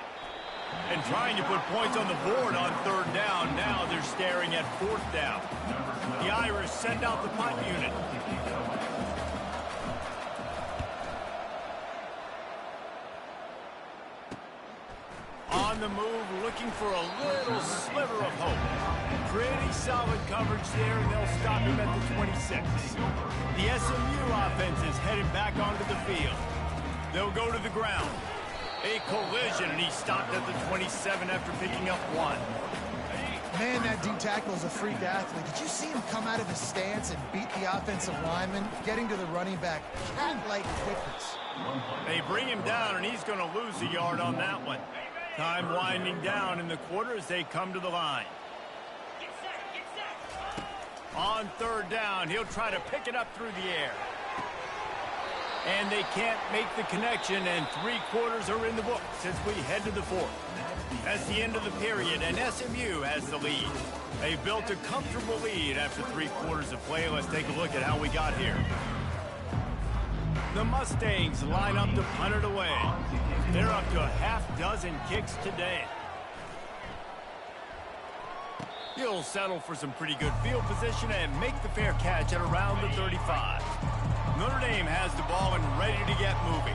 And trying to put points on the board on 3rd down. Now they're staring at 4th down. The Irish send out the punt unit. On the move, looking for a little sliver of hope. Pretty solid coverage there, and they'll stop him at the 26. The SMU offense is headed back onto the field. They'll go to the ground. A collision, and he stopped at the 27 after picking up 1. Man, that D tackle is a freak athlete. Did you see him come out of his stance and beat the offensive lineman, getting to the running back? Cat-like quickness. They bring him down, and he's going to lose a yard on that one. Time winding down in the quarter as they come to the line. On 3rd down, he'll try to pick it up through the air. And they can't make the connection, and 3 quarters are in the books as we head to the 4th. That's the end of the period, and SMU has the lead. They built a comfortable lead after 3 quarters of play. Let's take a look at how we got here. The Mustangs line up to punt it away. They're up to a half-dozen kicks today. He'll settle for some pretty good field position and make the fair catch at around the 35. Notre Dame has the ball and ready to get moving.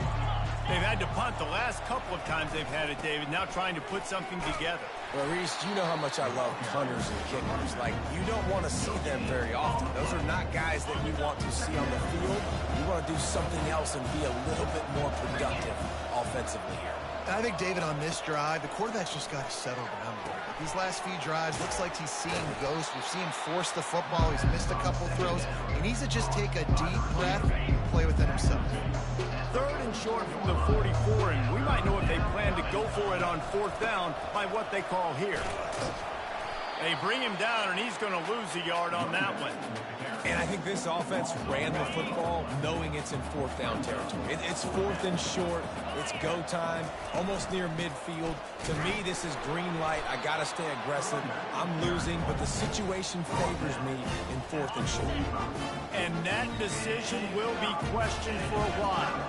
They've had to punt the last couple of times they've had it, David, now trying to put something together. Well, Reese, you know how much I love punters and kickers. Like, you don't want to see them very often. Those are not guys that you want to see on the field. You want to do something else and be a little bit more productive offensively here. I think, David, on this drive, the quarterback's just got to settle down a little bit. These last few drives, looks like he's seeing ghosts. We've seen him force the football. He's missed a couple throws. He needs to just take a deep breath and play with it himself. 3rd and short from the 44, and we might know if they plan to go for it on 4th down by what they call here. They bring him down, and he's going to lose a yard on that one. And I think this offense ran the football knowing it's in fourth down territory. It's fourth and short. It's go time, almost near midfield. To me, this is green light. I got to stay aggressive. I'm losing, but the situation favors me in fourth and short. And that decision will be questioned for a while.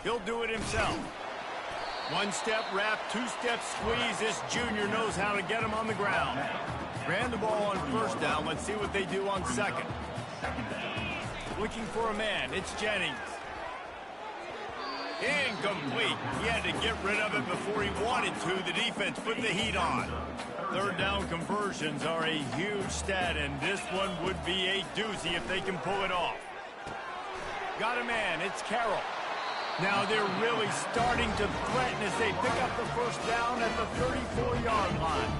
He'll do it himself. One-step wrap, two-step squeeze. This junior knows how to get him on the ground. Ran the ball on first down. Let's see what they do on second. Looking for a man. It's Jennings. Incomplete. He had to get rid of it before he wanted to. The defense put the heat on. Third down conversions are a huge stat, and this one would be a doozy if they can pull it off. Got a man. It's Carroll. Now they're really starting to threaten as they pick up the first down at the 34-yard line.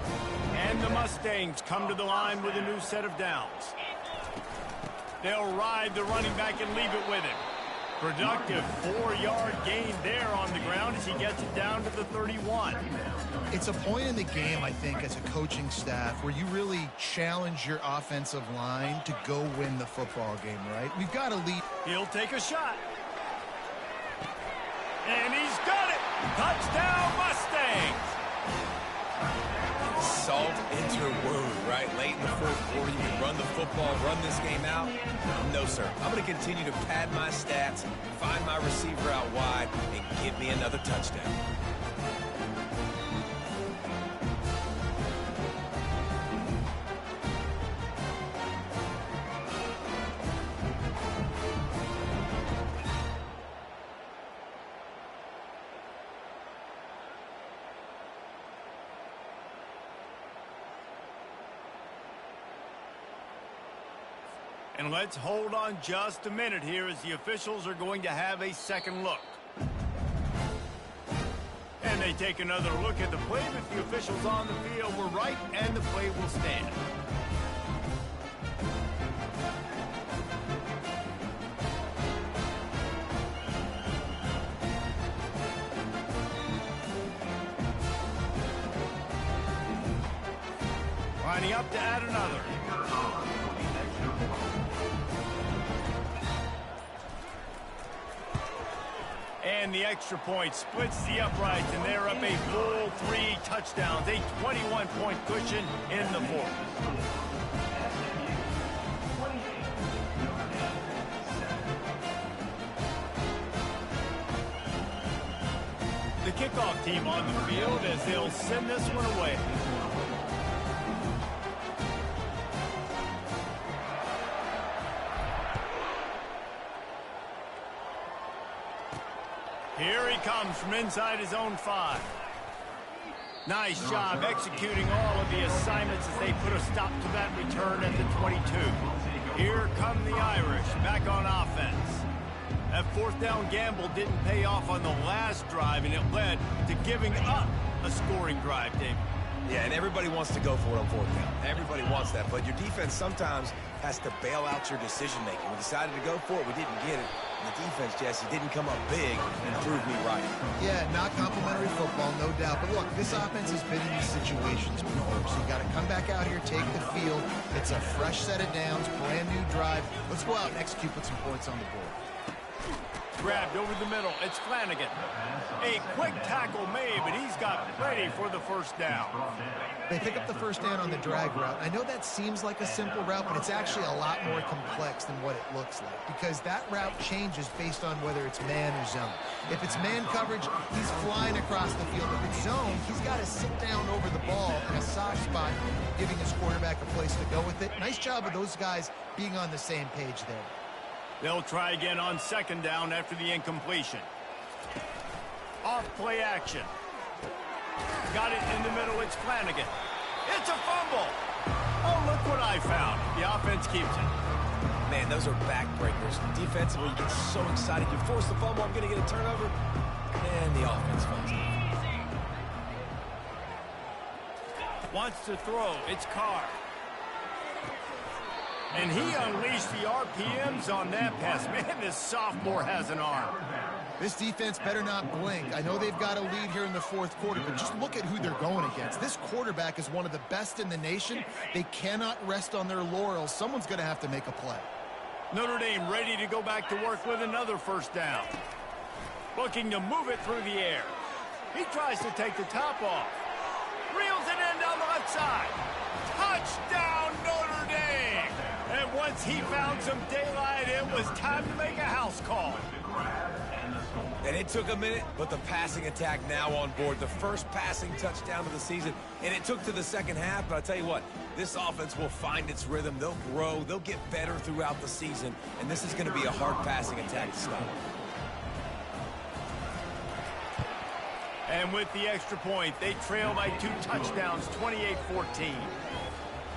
And the Mustangs come to the line with a new set of downs. They'll ride the running back and leave it with him. Productive 4-yard gain there on the ground as he gets it down to the 31. It's a point in the game, I think, as a coaching staff where you really challenge your offensive line to go win the football game, right? We've got to lead. He'll take a shot. And he's got it! Touchdown, Mustangs! Salt into her wound, right? Late in the fourth quarter, you can run the football, run this game out. No, sir. I'm going to continue to pad my stats, find my receiver out wide, and give me another touchdown. And let's hold on just a minute here as the officials are going to have a second look. And they take another look at the play, but the officials on the field were right, and the play will stand. Lining up to add another. And the extra point splits the uprights, and they're up a full 3 touchdowns, a 21-point cushion in the fourth. The kickoff team on the field as they'll send this one away. Here he comes from inside his own 5. Nice job executing all of the assignments as they put a stop to that return at the 22. Here come the Irish back on offense. That fourth down gamble didn't pay off on the last drive, and it led to giving up a scoring drive, David. Yeah, and everybody wants to go for it on fourth down. Everybody wants that, but your defense sometimes has to bail out your decision-making. We decided to go for it. We didn't get it. And the defense, Jesse, didn't come up big and prove me right. Yeah, not complimentary football, no doubt. But look, this offense has been in these situations before, so you got to come back out here, take the field. It's a fresh set of downs, brand new drive. Let's go out and execute with some points on the board. Grabbed over the middle. It's Flanagan. A quick tackle made, but he's got plenty for the first down. They pick up the first down on the drag route. I know that seems like a simple route, but it's actually a lot more complex than what it looks like, because that route changes based on whether it's man or zone. If it's man coverage, he's flying across the field. If it's zone, he's got to sit down over the ball in a soft spot, giving his quarterback a place to go with it. Nice job of those guys being on the same page there. They'll try again on second down after the incompletion. Off play action. Got it in the middle. It's Flanagan. It's a fumble. Oh, look what I found. The offense keeps it. Man, those are backbreakers. Defensively, you get so excited. You force the fumble, I'm going to get a turnover. And the offense falls out. Wants to throw. It's Carr. And he unleashed the RPMs on that pass. Man, this sophomore has an arm. This defense better not blink. I know they've got a lead here in the fourth quarter, but just look at who they're going against. This quarterback is one of the best in the nation. They cannot rest on their laurels. Someone's going to have to make a play. Notre Dame ready to go back to work with another first down. Looking to move it through the air. He tries to take the top off. Reels it in down the left side. Touchdown, Notre Dame! And once he found some daylight, it was time to make a house call. And it took a minute, but the passing attack now on board. The first passing touchdown of the season, and it took to the second half. But I'll tell you what, this offense will find its rhythm. They'll grow. They'll get better throughout the season. And this is going to be a hard passing attack to stop. And with the extra point, they trail by 2 touchdowns, 28-14.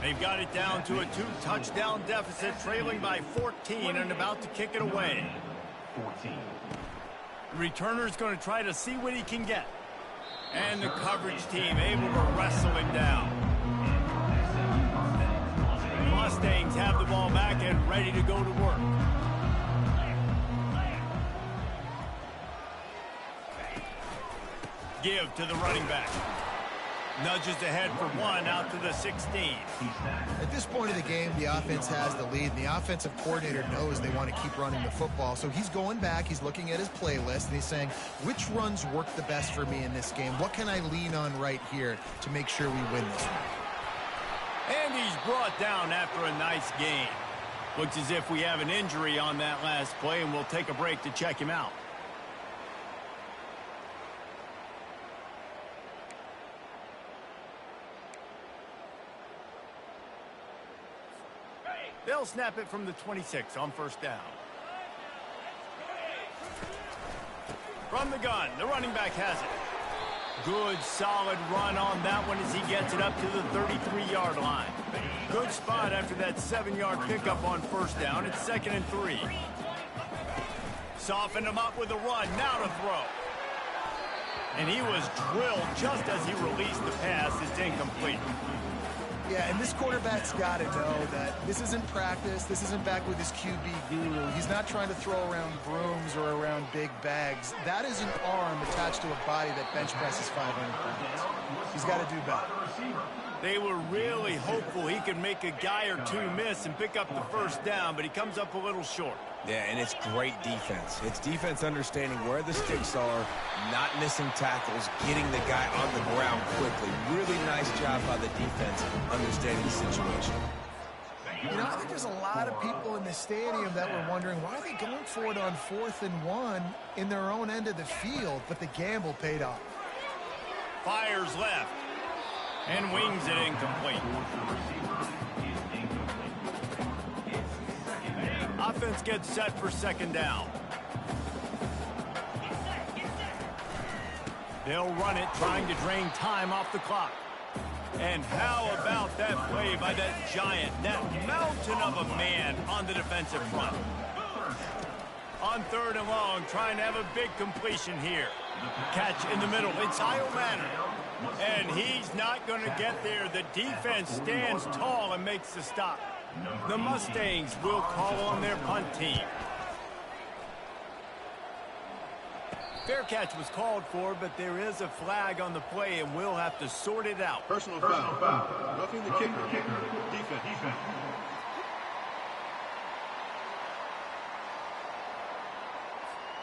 They've got it down to a 2-touchdown deficit, trailing by 14 and about to kick it away. 14. The returner's going to try to see what he can get. And the coverage team able to wrestle him down. Mustangs have the ball back and ready to go to work. Give to the running back. Nudges ahead for 1 out to the 16. At this point of the game, the offense has the lead, and the offensive coordinator knows they want to keep running the football. So he's going back, he's looking at his playlist, and he's saying, which runs work the best for me in this game? What can I lean on right here to make sure we win this one? And he's brought down after a nice game. Looks as if we have an injury on that last play, and we'll take a break to check him out. They'll snap it from the 26 on first down. From the gun, the running back has it. Good, solid run on that one as he gets it up to the 33-yard line. Good spot after that 7-yard pickup on first down. It's 2nd and 3. Soften him up with a run, now to throw. And he was drilled just as he released the pass. It's incomplete. Yeah, and this quarterback's got to know that this isn't practice. This isn't back with his QB guru. He's not trying to throw around brooms or around big bags. That is an arm attached to a body that bench presses 500 pounds. He's got to do better. They were really hopeful he could make a guy or two miss and pick up the first down, but he comes up a little short. Yeah, and it's great defense. It's defense understanding where the sticks are, not missing tackles, getting the guy on the ground quickly. Really nice job by the defense understanding the situation. You know, I think there's a lot of people in the stadium that were wondering, why are they going for it on 4th and 1 in their own end of the field? But the gamble paid off. Fires left and wings it incomplete. Offense gets set for 2nd down. They'll run it, trying to drain time off the clock. And how about that play by that giant, that mountain of a man on the defensive front? On 3rd and long, trying to have a big completion here. Catch in the middle. It's Kyle Manor. And he's not going to get there. The defense stands tall and makes the stop. The Mustangs will call on their punt team. Fair catch was called for, but there is a flag on the play, and we'll have to sort it out. Personal foul. Roughing the kicker. Defense.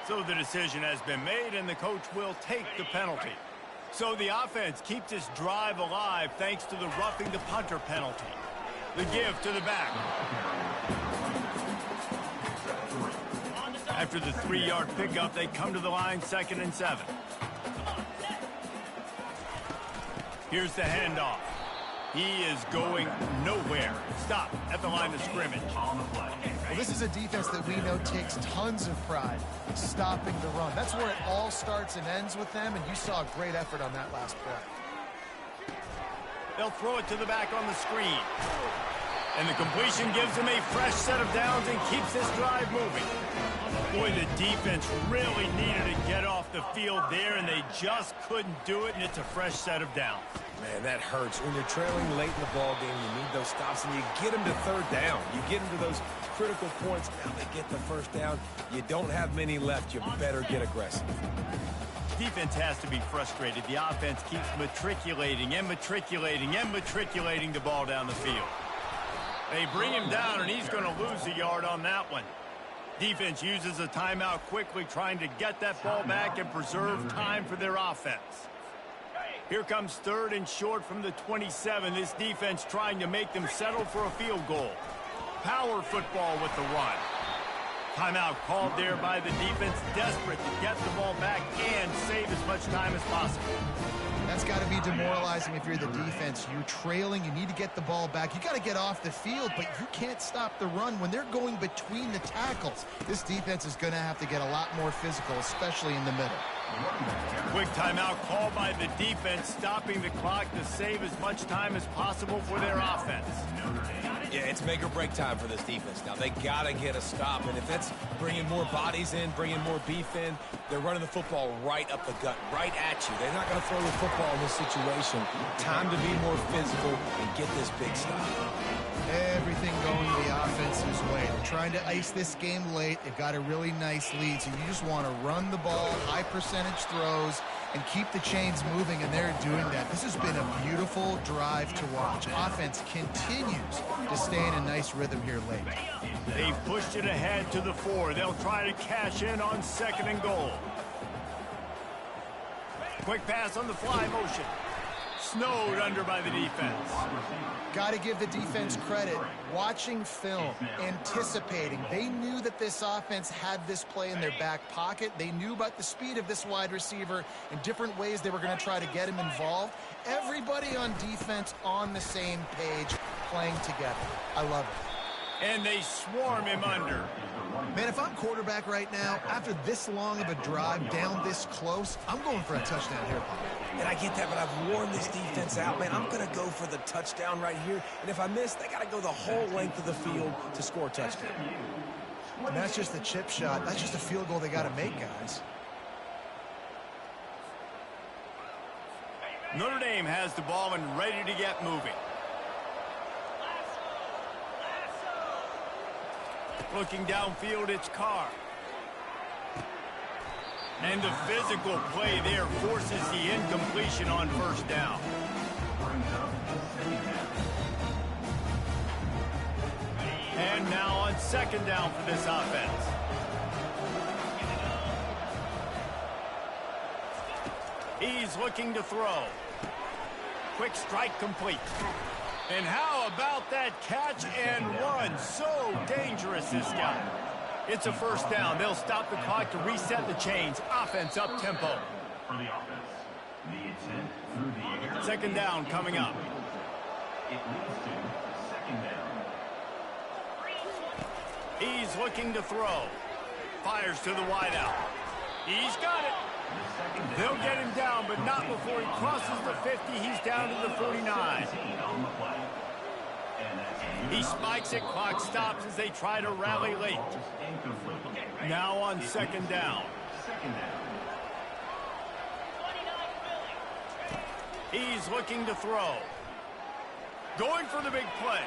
So the decision has been made, and the coach will take the penalty. So the offense keeps this drive alive thanks to the roughing the punter penalty. The give to the back. After the 3-yard pickup, they come to the line, 2nd and 7. Here's the handoff. He is going nowhere. Stop at the line of scrimmage. Well, this is a defense that we know takes tons of pride stopping the run. That's where it all starts and ends with them, and you saw a great effort on that last play. They'll throw it to the back on the screen. And the completion gives them a fresh set of downs and keeps this drive moving. Boy, the defense really needed to get off the field there, and they just couldn't do it, and it's a fresh set of downs. Man, that hurts. When you're trailing late in the ball game, you need those stops, and you get them to third down. You get them to those critical points. Now they get the first down. You don't have many left. You better get aggressive. Defense has to be frustrated. The offense keeps matriculating and matriculating and matriculating the ball down the field. They bring him down, and he's going to lose a yard on that one. Defense uses a timeout quickly, trying to get that ball back and preserve time for their offense. Here comes 3rd and short from the 27. This defense trying to make them settle for a field goal. Power football with the run. Timeout called there by the defense, desperate to get the ball back and save as much time as possible. That's got to be demoralizing if you're the defense. You're trailing. You need to get the ball back. You got to get off the field, but you can't stop the run when they're going between the tackles. This defense is going to have to get a lot more physical, especially in the middle. Quick timeout called by the defense, stopping the clock to save as much time as possible for their offense. Yeah, it's make or break time for this defense. Now, they got to get a stop, and if that's bringing more bodies in, bringing more beef in, they're running the football right up the gut, right at you. They're not going to throw the football in this situation. Time to be more physical and get this big stop. Everything going the offense's way. They're trying to ice this game late. They've got a really nice lead, so you just want to run the ball, high percentage throws, and keep the chains moving, and they're doing that. This has been a beautiful drive to watch. Offense continues to stay in a nice rhythm here late. They've pushed it ahead to the 4. They'll try to cash in on 2nd and goal. Quick pass on the fly motion. Snowed under by the defense. Got to give the defense credit. Watching film, anticipating. They knew that this offense had this play in their back pocket. They knew about the speed of this wide receiver and different ways they were going to try to get him involved. Everybody on defense on the same page, playing together. I love it. And they swarm him under. Man, if I'm quarterback right now, after this long of a drive down this close, I'm going for a touchdown here, Paul. And I get that, but I've worn this defense out, man. I'm going to go for the touchdown right here. And if I miss, they got to go the whole length of the field to score a touchdown. And that's just a chip shot. That's just a field goal they got to make, guys. Notre Dame has the ball and ready to get moving. Looking downfield, it's Carr. And the physical play there forces the incompletion on 1st down. And now on 2nd down for this offense. He's looking to throw. Quick strike complete. And how about that catch and run? So dangerous, this guy. It's a 1st down. They'll stop the clock to reset the chains. Offense up tempo. For the offense, the intent through the air. 2nd down coming up. It leads to 2nd down. He's looking to throw. Fires to the wideout. He's got it. They'll get him down, but not before he crosses the 50. He's down to the 49. He spikes it. Clock stops as they try to rally late. Now on 2nd down. He's looking to throw. Going for the big play.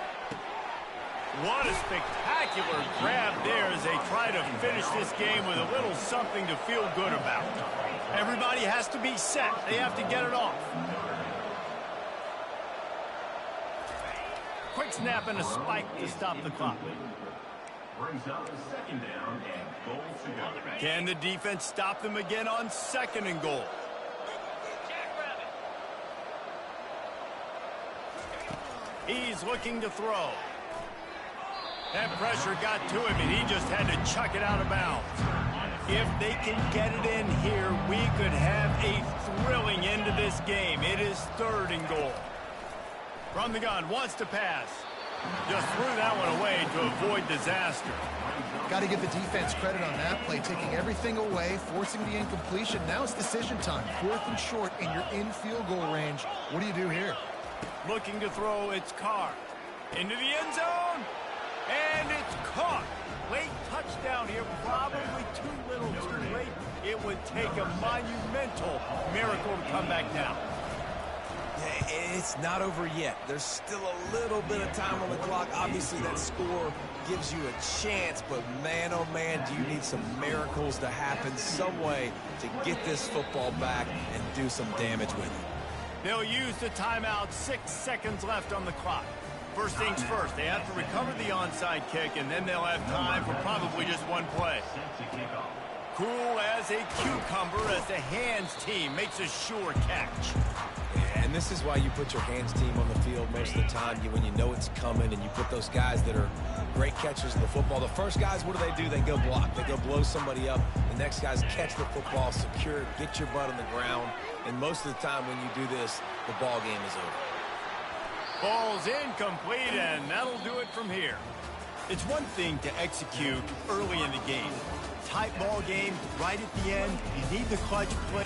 What a spectacular grab there as they try to finish this game with a little something to feel good about. Everybody has to be set. They have to get it off. Quick snap and a spike to stop the clock. Brings up the 2nd down and goal to go. Can the defense stop them again on 2nd and goal? He's looking to throw. That pressure got to him, and he just had to chuck it out of bounds. If they can get it in here, we could have a thrilling end to this game. It is 3rd and goal. From the gun, wants to pass. Just threw that one away to avoid disaster. Got to give the defense credit on that play, taking everything away, forcing the incompletion. Now it's decision time. 4th and short, and you're in field goal range. What do you do here? Looking to throw, it's Carr. Into the end zone, and it's caught. Late touchdown here, probably too little too late. It would take a monumental miracle to come back now. Yeah, it's not over yet. There's still a little bit of time on the clock. Obviously, that score gives you a chance, but man, oh man, do you need some miracles to happen some way to get this football back and do some damage with it. They'll use the timeout, 6 seconds left on the clock. First things first, they have to recover the onside kick, and then they'll have time for probably just one play. Cool as a cucumber as the hands team makes a sure catch. And this is why you put your hands team on the field most of the time, when you know it's coming, and you put those guys that are great catchers of the football. The first guys, what do? They go block. They go blow somebody up. The next guys catch the football, secure it, get your butt on the ground. And most of the time when you do this, the ball game is over. Ball's incomplete, and that'll do it from here. It's one thing to execute early in the game. Tight ball game, right at the end, you need the clutch play.